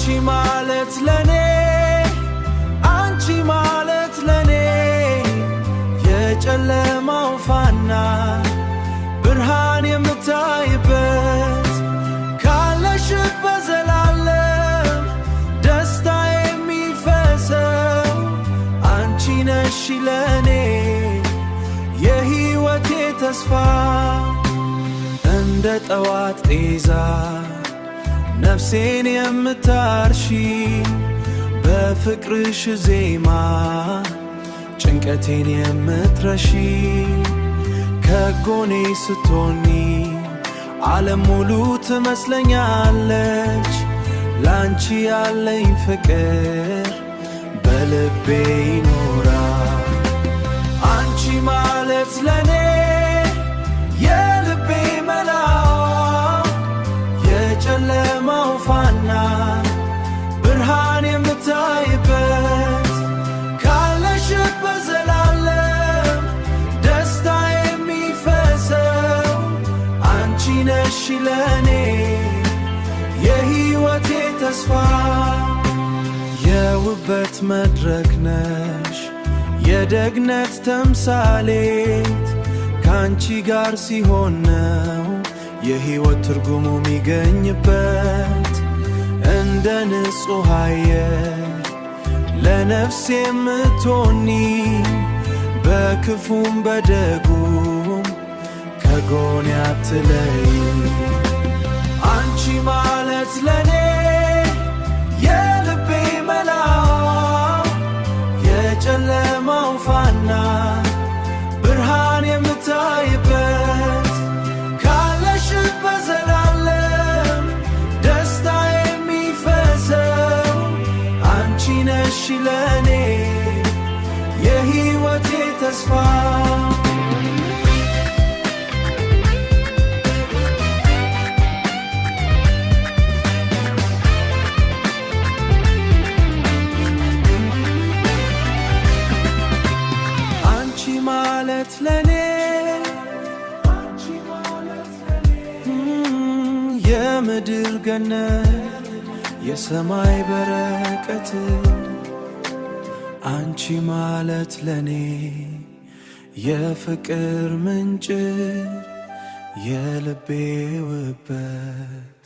አንቺ ማለት ለኔ አንቺ ማለት ለኔ የጨለማው ፋና ብርሃን የምታይበት ካለሽበት ዘላለም ደስታ የሚፈሰው አንቺ ነሽ ለኔ የሕይወቴ ተስፋ እንደ ጠዋት ጤዛ ነፍሴን የምታርሺ በፍቅርሽ ዜማ ጭንቀቴን የምትረሺ ከጎኔ ስትሆኒ ዓለም ሙሉ ትመስለኛለች ላንቺ ያለኝ ፍቅር በልቤ ይኖራል አንቺ ማለት ለኔ የልቤ መላው የጨለማው ፋና ብርሃን የምታይበት ካለሽበት ዘላለም ደስታ የሚፈሰው አንቺ ነሽ ለኔ የሕይወቴ ተስፋ የውበት መድረክ ነሽ የደግነት ተምሳሌት ካንቺ ጋር ሲሆን ነው የሕይወት ትርጉሙ ሚገኝበት እንደ ንጹሕ አየር ለነፍሴ የምትሆኒ በክፉም በደጉም ከጎኔ አትለይ አንቺ ማለት ለኔ የልቤ መላው የጨለማው ፋና ብርሃን የምታይበት ካለሽበት ዘላለም ደስታ የሚፈሰው አንቺ ነሽ ለኔ የሕይወቴ ተስፋ ማለት ለኔ የምድር ገነት የሰማይ በረከት አንቺ ማለት ለኔ የፍቅር ምንጭ የልቤ ውበት